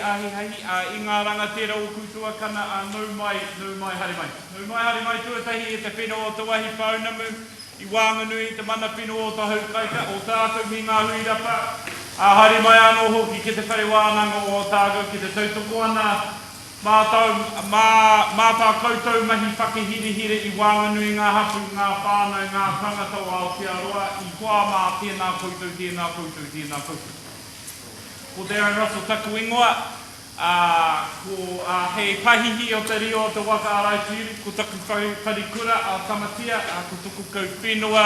I ngā rangatira o kutua kana nau mai haere mai. Nau mai haere mai tuatahi e te whenua o te wahi paunamu, I Whanganui, te mana whenua o te haukaika, o tātou mi ngā huirapa. Haere mai anō hoki ki te whare wānanga o tātou ki te tautoko ana. Mātā koutou mahi whakehirehire I Whanganui, ngā hapu, ngā whānau, ngā tangata o Aotearoa, I hoa mā tēnā koutou, tēnā koutou, tēnā koutou. Ko Darren Russell taku ingoa, ko hei pahihi o te rio o te waka arai tūri, ko taku wharikura a tamatia, ko tuku kau whenua,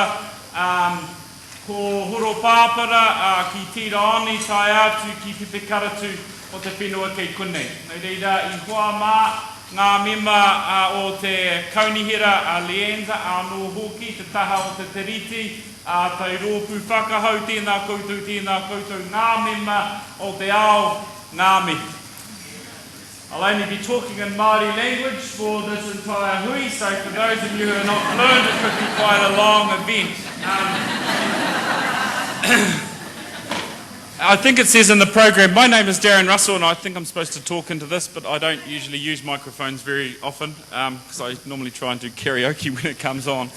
ko horo pāpara, ki tira oni tai atu, ki pepe karatu o te whenua kei konei. Nei reira, I hoa mā, ngā mema o te kaunihira a LIANZA, anō hoki, te taha o te teriti, tai rōpū whakahau, tēnā koutou, ngā mema o te ao, ngāmi. I'll only be talking in Māori language for this entire hui, so for those of you who are not fluent, it could be quite a long event. I think it says in the program, my name is Darren Russell and I think I'm supposed to talk into this, but I don't usually use microphones very often because I normally try and do karaoke when it comes on.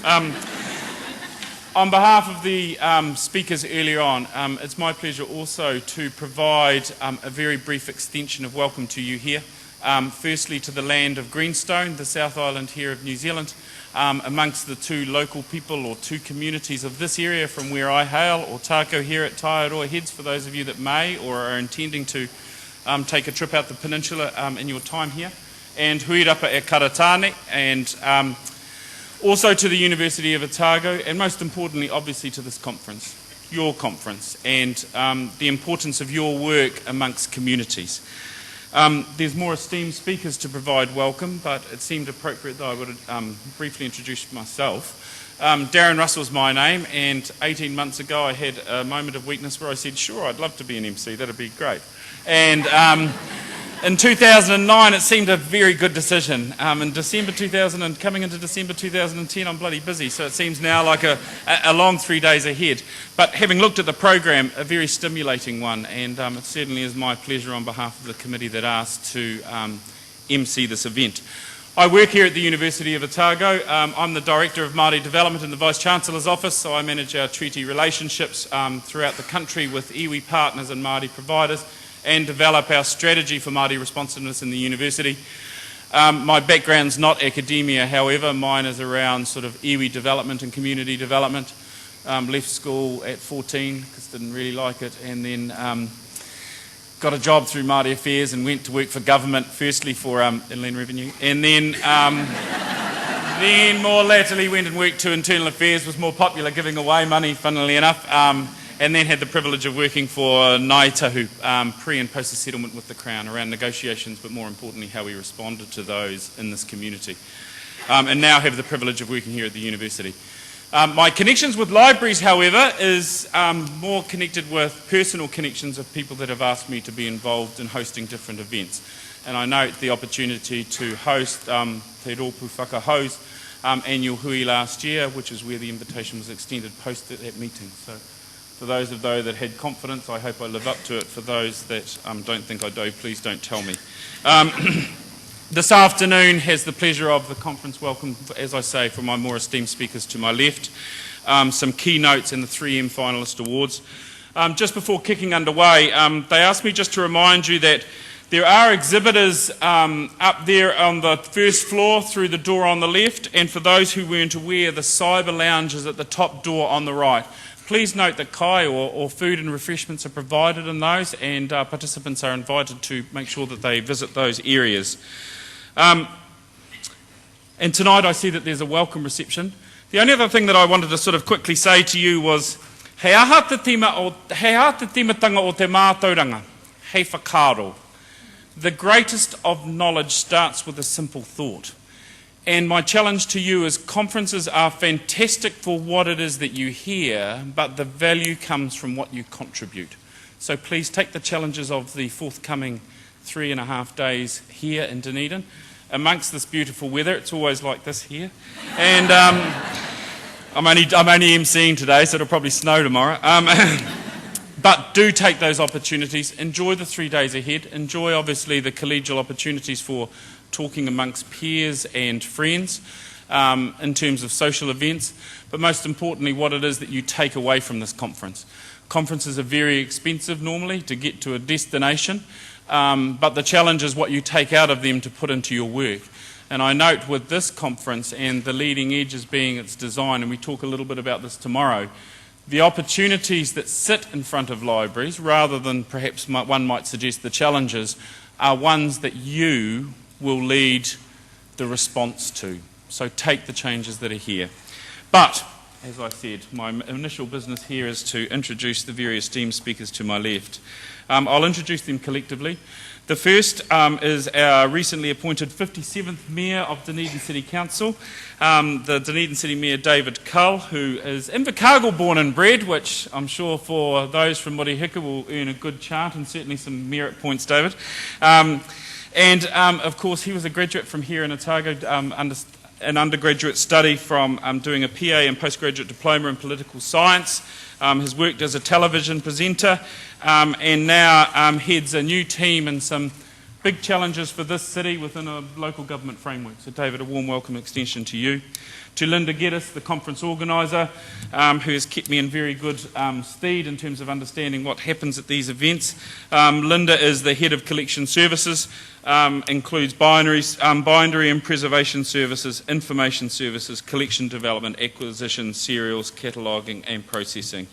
On behalf of the speakers earlier on, it's my pleasure also to provide a very brief extension of welcome to you here. Firstly to the land of Greenstone, the South Island here of New Zealand, amongst the two local people or two communities of this area from where I hail, or Tākau here at Taiaroa Heads, for those of you that may or are intending to take a trip out the peninsula in your time here, and Huirapa e Karatane, and also to the University of Otago, and most importantly obviously to this conference, your conference, and the importance of your work amongst communities. There's more esteemed speakers to provide welcome, but it seemed appropriate that I would briefly introduce myself. Darren Russell's my name, and 18 months ago I had a moment of weakness where I said, sure, I'd love to be an MC, that'd be great. And in 2009 it seemed a very good decision. In December 2000 and coming into December 2010 I'm bloody busy, so it seems now like a long 3 days ahead. But having looked at the program, a very stimulating one, and it certainly is my pleasure on behalf of the committee that asked to MC this event. I work here at the University of Otago. I'm the Director of Māori Development in the Vice-Chancellor's Office, so I manage our treaty relationships throughout the country with iwi partners and Māori providers, and develop our strategy for Māori responsiveness in the university. My background's not academia, however, mine is around sort of iwi development and community development. Left school at 14 because didn't really like it, and then got a job through Māori Affairs and went to work for government, firstly for Inland Revenue, and then then more latterly went and worked to Internal Affairs, was more popular giving away money, funnily enough, and then had the privilege of working for Ngāi Tahu, pre and post settlement with the Crown around negotiations, but more importantly how we responded to those in this community. And now have the privilege of working here at the university. My connections with libraries, however, is more connected with personal connections of people that have asked me to be involved in hosting different events. And I note the opportunity to host Te Rōpū Whakahau's annual hui last year, which is where the invitation was extended post that meeting. So for those of those that had confidence, I hope I live up to it. For those that don't think I do, please don't tell me. This afternoon has the pleasure of the conference welcome, as I say, from my more esteemed speakers to my left, some keynotes and the 3M finalist awards. Just before kicking underway, they asked me just to remind you that there are exhibitors up there on the first floor through the door on the left, and for those who weren't aware, the cyber lounge is at the top door on the right. Please note that kai or food and refreshments are provided in those, and participants are invited to make sure that they visit those areas. And tonight I see that there's a welcome reception. The only other thing that I wanted to sort of quickly say to you was, hei aha te timatanga o te mātauranga, hei whakaro. The greatest of knowledge starts with a simple thought. And my challenge to you is conferences are fantastic for what it is that you hear, but the value comes from what you contribute. So please take the challenges of the forthcoming 3.5 days here in Dunedin, amongst this beautiful weather. It's always like this here. And I'm only emceeing today, so it'll probably snow tomorrow. But do take those opportunities. Enjoy the 3 days ahead. Enjoy, obviously, the collegial opportunities for talking amongst peers and friends in terms of social events. But most importantly, what it is that you take away from this conference. Conferences are very expensive normally to get to a destination, but the challenge is what you take out of them to put into your work. And I note with this conference and the leading edge as being its design, and we talk a little bit about this tomorrow, the opportunities that sit in front of libraries, rather than perhaps one might suggest the challenges, are ones that you will lead the response to. So take the changes that are here. But, as I said, my initial business here is to introduce the various esteemed speakers to my left. I'll introduce them collectively. The first is our recently appointed 57th Mayor of Dunedin City Council, the Dunedin City Mayor David Cull, who is Invercargill born and bred, which I'm sure for those from Morihika will earn a good chant and certainly some merit points, David. Of course, he was a graduate from here in Otago, an undergraduate study from doing a PA and postgraduate diploma in political science. Has worked as a television presenter and now heads a new team and some big challenges for this city within a local government framework. So David, a warm welcome extension to you. To Linda Geddes, the conference organiser, who has kept me in very good stead in terms of understanding what happens at these events. Linda is the head of collection services, includes bindery and preservation services, information services, collection development, acquisition, serials, cataloguing and processing.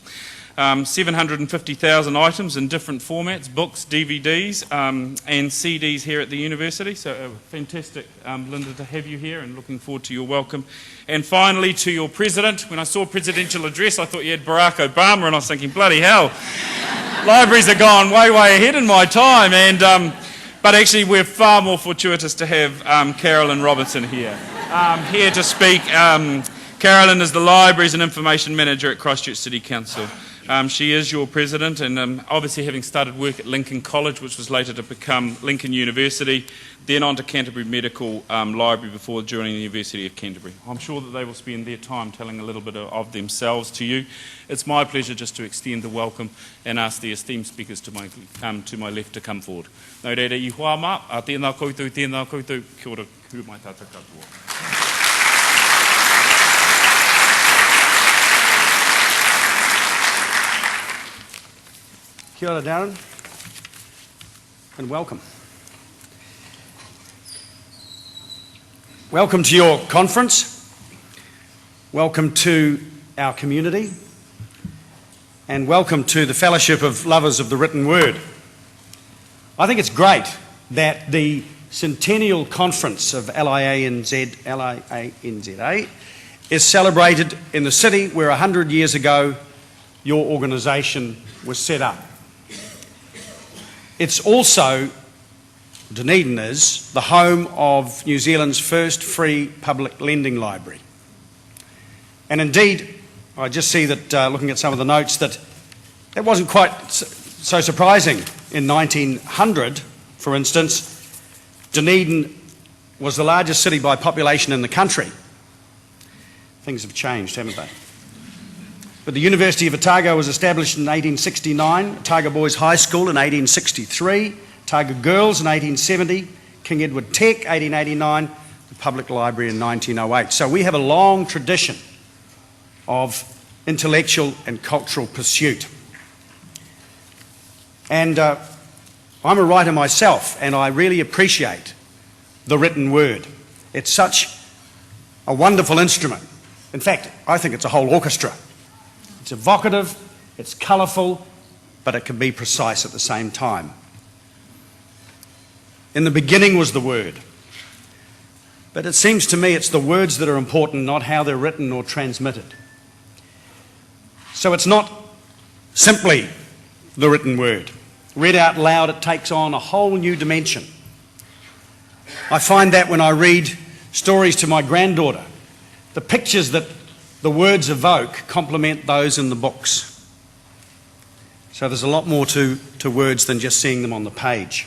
750,000 items in different formats, books, DVDs and CDs here at the university. So fantastic, Linda, to have you here and looking forward to your welcome. And finally to your president. When I saw presidential address I thought you had Barack Obama and I was thinking, bloody hell, libraries are gone way ahead in my time. But actually we're far more fortuitous to have Carolyn Robertson here to speak. Carolyn is the Libraries and Information Manager at Christchurch City Council. She is your president and obviously having started work at Lincoln College, which was later to become Lincoln University, then on to Canterbury Medical Library before joining the University of Canterbury. I'm sure that they will spend their time telling a little bit of themselves to you. It's my pleasure just to extend the welcome and ask the esteemed speakers to my left to come forward. Nō reira I hoama, a tēnā koutou, kia ora, kuru mai tātou katoa. Kia ora, Darren, and welcome. Welcome to your conference. Welcome to our community. And welcome to the Fellowship of Lovers of the Written Word. I think it's great that the Centennial Conference of LIANZA is celebrated in the city where 100 years ago your organisation was set up. It's also, Dunedin is, the home of New Zealand's first free public lending library. And indeed, I just see that, looking at some of the notes, that it wasn't quite so surprising. In 1900, for instance, Dunedin was the largest city by population in the country. Things have changed, haven't they? But the University of Otago was established in 1869, Otago Boys High School in 1863, Otago Girls in 1870, King Edward Tech 1889, the Public Library in 1908. So we have a long tradition of intellectual and cultural pursuit. And I'm a writer myself, and I really appreciate the written word. It's such a wonderful instrument. In fact, I think it's a whole orchestra. It's evocative, it's colourful, but it can be precise at the same time. In the beginning was the Word. But it seems to me it's the words that are important, not how they're written or transmitted. So it's not simply the written word. Read out loud, it takes on a whole new dimension. I find that when I read stories to my granddaughter, the pictures that the words evoke complement those in the books. So there's a lot more to words than just seeing them on the page.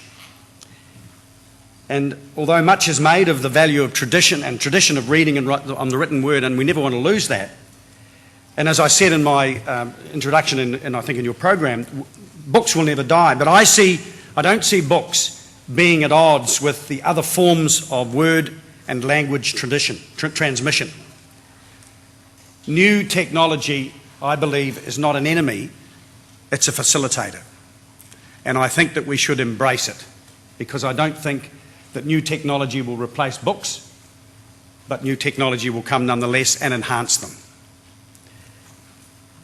And although much is made of the value of tradition and tradition of reading and on the written word, and we never want to lose that, And as I said in my introduction and I think in your program, books will never die, but I don't see books being at odds with the other forms of word and language transmission. New technology, I believe, is not an enemy, it's a facilitator. And I think that we should embrace it, because I don't think that new technology will replace books, but new technology will come nonetheless and enhance them.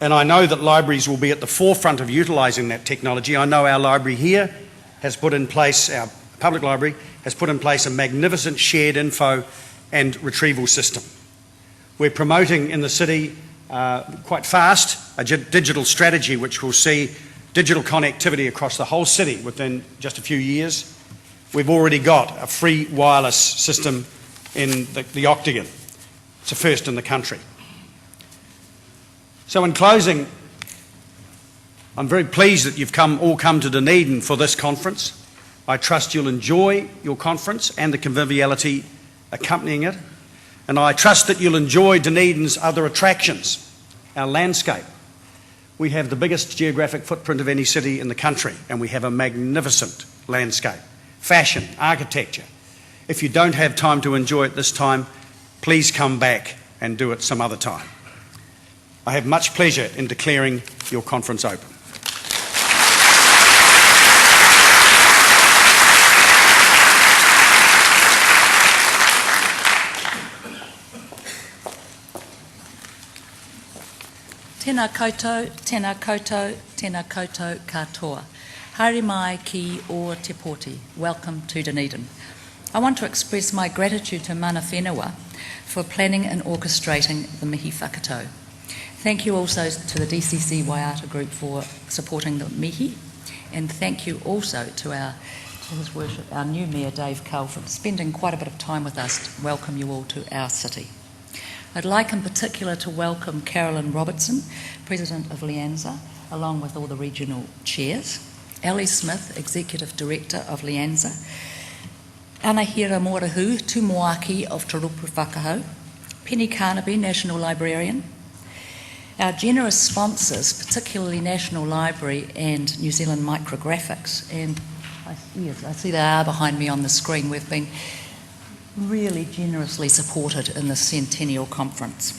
And I know that libraries will be at the forefront of utilising that technology. I know our library here has put in place, our public library has put in place a magnificent shared info and retrieval system. We're promoting in the city quite fast a digital strategy which will see digital connectivity across the whole city within just a few years. We've already got a free wireless system in the Octagon. It's a first in the country. So in closing, I'm very pleased that you've all come to Dunedin for this conference. I trust you'll enjoy your conference and the conviviality accompanying it. And I trust that you'll enjoy Dunedin's other attractions, our landscape. We have the biggest geographic footprint of any city in the country, and we have a magnificent landscape. Fashion, architecture. If you don't have time to enjoy it this time, please come back and do it some other time. I have much pleasure in declaring your conference open. Tēnā koutou, tēnā koutou, tēnā koutou katoa. Haere mai ki o te pōti. Welcome to Dunedin. I want to express my gratitude to Mana Whenua for planning and orchestrating the mihi whakatau. Thank you also to the DCC Waiata Group for supporting the mihi, and thank you also to His Worship, our new Mayor Dave Cull, for spending quite a bit of time with us to welcome you all to our city. I'd like in particular to welcome Carolyn Robertson, President of LIANZA, along with all the regional chairs, Ellie Smith, Executive Director of LIANZA, Anahira Morahu, Tumuaki of Te Rupu Whakahau, Penny Carnaby, National Librarian, our generous sponsors, particularly National Library and New Zealand Micrographics, and I see they are behind me on the screen. We've been really generously supported in the Centennial Conference.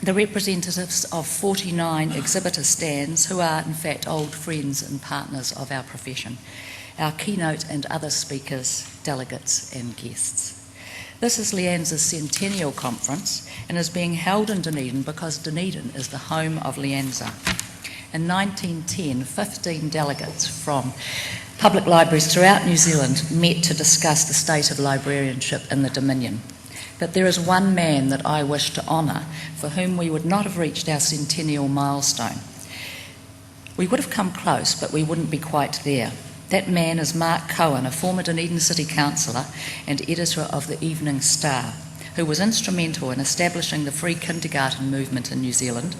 The representatives of 49 exhibitor stands who are in fact old friends and partners of our profession, our keynote and other speakers, delegates and guests. This is LIANZA's Centennial Conference and is being held in Dunedin because Dunedin is the home of LIANZA. In 1910, 15 delegates from public libraries throughout New Zealand met to discuss the state of librarianship in the Dominion. But there is one man that I wish to honour, for whom we would not have reached our centennial milestone. We would have come close, but we wouldn't be quite there. That man is Mark Cohen, a former Dunedin City Councillor and editor of the Evening Star, who was instrumental in establishing the free kindergarten movement in New Zealand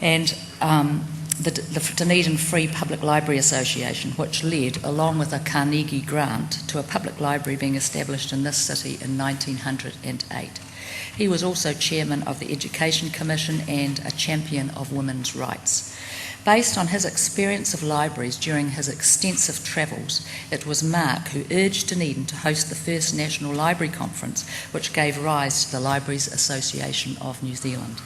and the Dunedin Free Public Library Association, which led, along with a Carnegie grant, to a public library being established in this city in 1908. He was also chairman of the Education Commission and a champion of women's rights. Based on his experience of libraries during his extensive travels, it was Mark who urged Dunedin to host the first National Library Conference, which gave rise to the Libraries Association of New Zealand.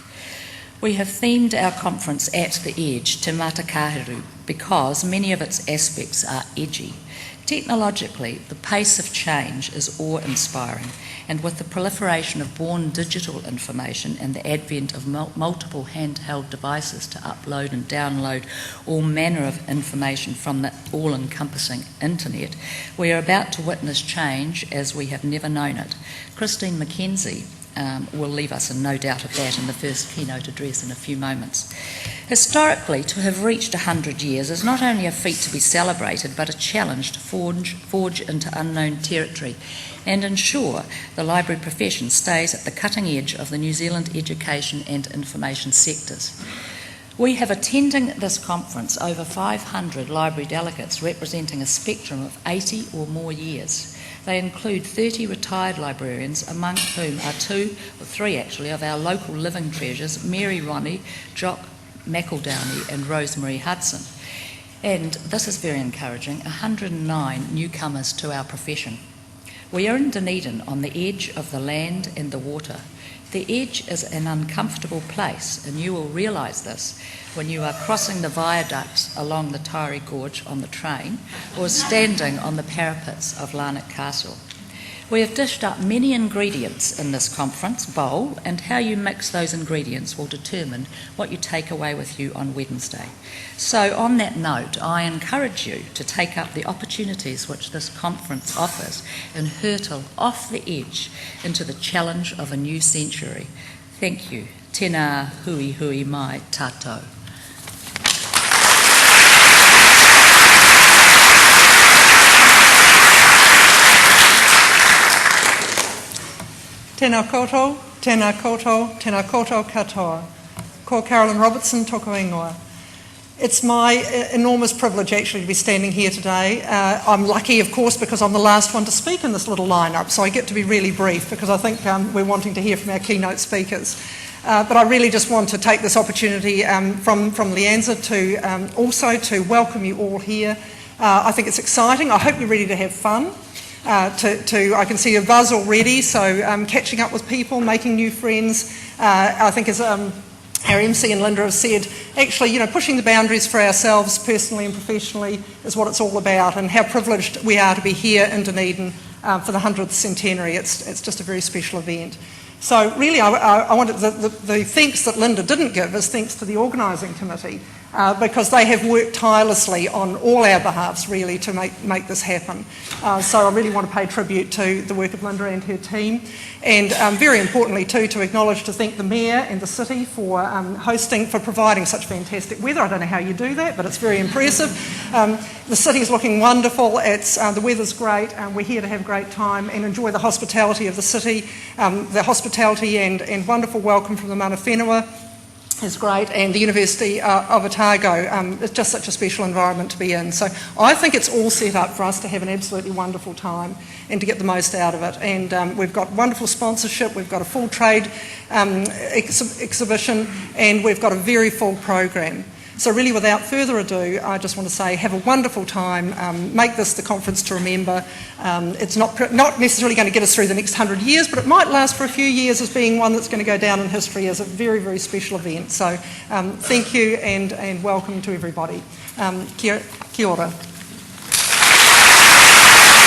We have themed our conference At the Edge, Te Matakahiru, because many of its aspects are edgy. Technologically, the pace of change is awe-inspiring, and with the proliferation of born digital information and the advent of multiple handheld devices to upload and download all manner of information from the all-encompassing internet, we are about to witness change as we have never known it. Christine McKenzie will leave us in no doubt of that in the first keynote address in a few moments. Historically, to have reached 100 years is not only a feat to be celebrated, but a challenge to forge into unknown territory and ensure the library profession stays at the cutting edge of the New Zealand education and information sectors. We have attending this conference over 500 library delegates representing a spectrum of 80 or more years. They include 30 retired librarians, among whom are three of our local living treasures, Mary Ronnie, Jock McEldowney and Rosemary Hudson. And this is very encouraging, 109 newcomers to our profession. We are in Dunedin, on the edge of the land and the water. The edge is an uncomfortable place, and you will realise this when you are crossing the viaducts along the Taieri Gorge on the train or standing on the parapets of Larnac Castle. We have dished up many ingredients in this conference bowl, and how you mix those ingredients will determine what you take away with you on Wednesday. So on that note, I encourage you to take up the opportunities which this conference offers and hurtle off the edge into the challenge of a new century. Thank you. Tēnā hui hui mai tātou. Tēnā koutou, tēnā koutou, tēnā koutou katoa. Ko Carolyn Robertson, toko ingoa. It's my enormous privilege actually to be standing here today. I'm lucky, of course, because I'm the last one to speak in this little lineup, so I get to be really brief because I think we're wanting to hear from our keynote speakers. But I really just want to take this opportunity from LIANZA to also to welcome you all here. I think it's exciting. I hope you're ready to have fun. I can see a buzz already, so catching up with people, making new friends. I think as our MC and Linda have said, actually, pushing the boundaries for ourselves personally and professionally is what it's all about, and how privileged we are to be here in Dunedin for the 100th centenary. It's just a very special event. So really, I wanted the thanks that Linda didn't give is thanks to the organising committee, because they have worked tirelessly on all our behalves, really, to make this happen. So I really want to pay tribute to the work of Linda and her team, and very importantly too, to thank the Mayor and the City for providing such fantastic weather. I don't know how you do that, but it's very impressive. The city's looking wonderful, the weather's great, we're here to have a great time and enjoy the hospitality of the city. The hospitality and wonderful welcome from the mana whenua is great, and the University of Otago. It's just such a special environment to be in. So I think it's all set up for us to have an absolutely wonderful time and to get the most out of it. And we've got wonderful sponsorship, we've got a full trade exhibition, and we've got a very full program. So really, without further ado, I just want to say have a wonderful time, make this the conference to remember. It's not necessarily going to get us through the next 100 years, but it might last for a few years as being one that's going to go down in history as a very, very special event. So thank you and welcome to everybody. Kia ora.